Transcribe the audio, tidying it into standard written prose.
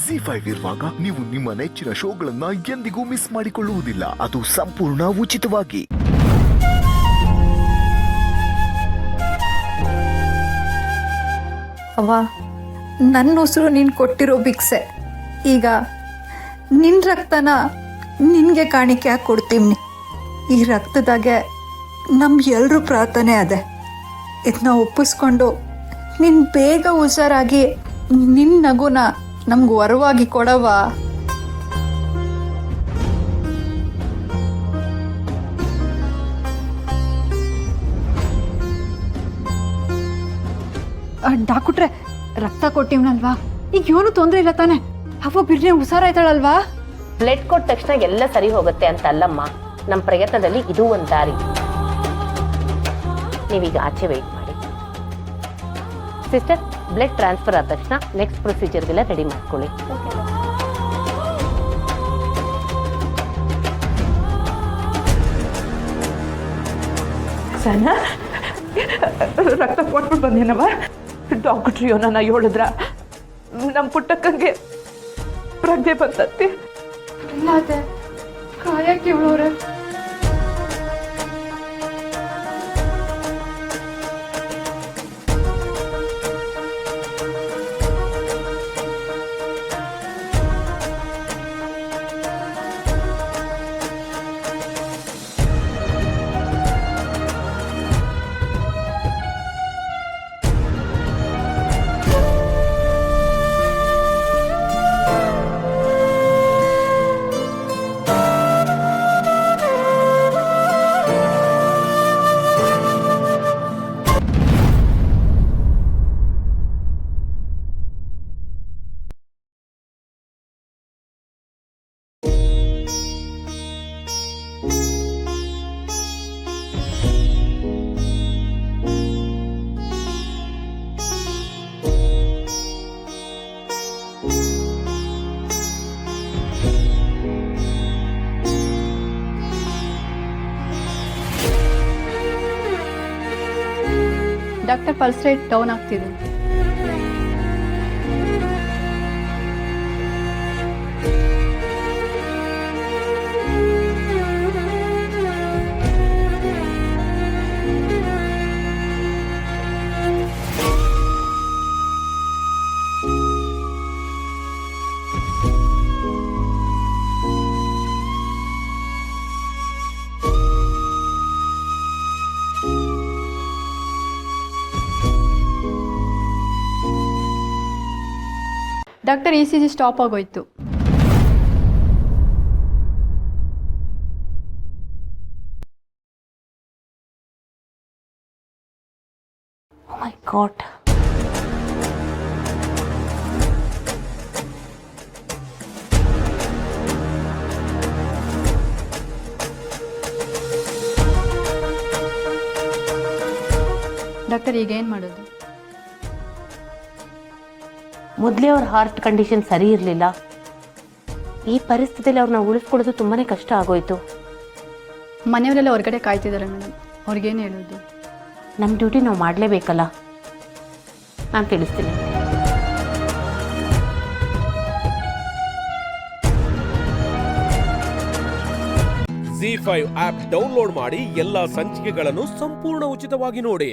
ZEE5 ಇರುವಾಗ ನೀವು ನಿಮ್ಮ ನೆಚ್ಚಿನ ಶೋಗಳನ್ನ ಎಂದಿಗೂ ಮಿಸ್ ಮಾಡಿಕೊಳ್ಳುವುದಿಲ್ಲ. ಅದು ಸಂಪೂರ್ಣ ಉಚಿತವಾಗಿ. ಅವ್ವ, ನನ್ನ ಉಸಿರು ನೀನು ಕೊಟ್ಟಿರೋ ಭಿಕ್ಷೆ. ಈಗ ನಿನ್ನ ರಕ್ತನ ನಿನಗೆ ಕಾಣಿಕೆ ಹಾಕಿ ಕೊಡ್ತೀವಿ. ಈ ರಕ್ತದಾಗೆ ನಮ್ಮ ಎಲ್ಲರೂ ಪ್ರಾರ್ಥನೆ ಅದೇ. ಇದನ್ನ ಒಪ್ಪಿಸ್ಕೊಂಡು ನೀನು ಬೇಗ ಹುಷಾರಾಗಿ ನಿನ್ನ ನಗುನ ನಮ್ಗೆ ವರವಾಗಿ ಕೊಡವ. ಡಾಕ್ಟ್ರೆ, ರಕ್ತ ಕೊಟ್ಟಿವ್ನಲ್ವಾ, ಈಗ ಏನು ತೊಂದರೆ ಇಲ್ಲ ತಾನೆ? ಅವ್ವ ಬಿರ್ನೆ ಹುಷಾರಾಯ್ತಾಳಲ್ವಾ? ಬ್ಲಡ್ ಕೊಟ್ಟ ತಕ್ಷಣ ಎಲ್ಲ ಸರಿ ಹೋಗುತ್ತೆ ಅಂತ ಅಲ್ಲಮ್ಮ. ನಮ್ಮ ಪ್ರಯತ್ನದಲ್ಲಿ ಇದು ಒಂದು ದಾರಿ. ನೀವೀಗ ಆಚೆ ವೆಯ್ಟ್ ಮಾಡಿ. ಸಿಸ್ಟರ್, ಬ್ಲಡ್ ಟ್ರಾನ್ಸ್ಫರ್ ಆದ ತಕ್ಷಣ ನೆಕ್ಸ್ಟ್ ಪ್ರೊಸೀಜರ್ಗೆಲ್ಲ ರೆಡಿ ಮಾಡ್ಕೊಳ್ಳಿ. ಸಣ್ಣ ರಕ್ತ ಕೊಟ್ಬಿಟ್ಟು ಬಂದೇನವ. ಡಾಕ್ಟ್ರಿಯೋ ನನ್ನ ಹೇಳಿದ್ರ ನಮ್ಮ ಪುಟ್ಟಕ್ಕಂಗೆ ಪ್ರಜ್ಞೆ ಬಂತತ್ತೆ. ಕಾಯಕ್ಕೆ ಇವಳವ್ರೆ. ಡಾಕ್ಟರ್, ಪಲ್ಸ್ ರೇಟ್ ಡೌನ್ ಆಗ್ತಿದೆ. ಡಾಕ್ಟರ್, ECG ಸ್ಟಾಪ್ ಆಗೋಯ್ತು. ಓ ಮೈ ಗಾಡ್. ಡಾಕ್ಟರ್, ಈಗ ಏನು ಮಾಡೋದು? ಮೊದಲೇ ಅವ್ರ ಹಾರ್ಟ್ ಕಂಡೀಷನ್ ಸರಿ ಇರಲಿಲ್ಲ. ಈ ಪರಿಸ್ಥಿತಿಯಲ್ಲಿ ಅವ್ರನ್ನ ಉಳಿಸ್ಕೊಡೋದು ತುಂಬಾ ಕಷ್ಟ ಆಗೋಯ್ತು. ಮನೆಯವರೆಲ್ಲ ಹೊರಗಡೆ ಕಾಯ್ತಿದ್ದಾರೆ ಮೇಡಮ್, ಅವ್ರಿಗೇನು ಹೇಳೋದು? ನಮ್ಮ ಡ್ಯೂಟಿ ನಾವು ಮಾಡಲೇಬೇಕಲ್ಲ. ನಾನು ತಿಳಿಸ್ತೀನಿ. ZEE5 ಆಪ್ ಡೌನ್ಲೋಡ್ ಮಾಡಿ ಎಲ್ಲಾ ಸಂಚಿಕೆಗಳನ್ನು ಸಂಪೂರ್ಣ ಉಚಿತವಾಗಿ ನೋಡಿ.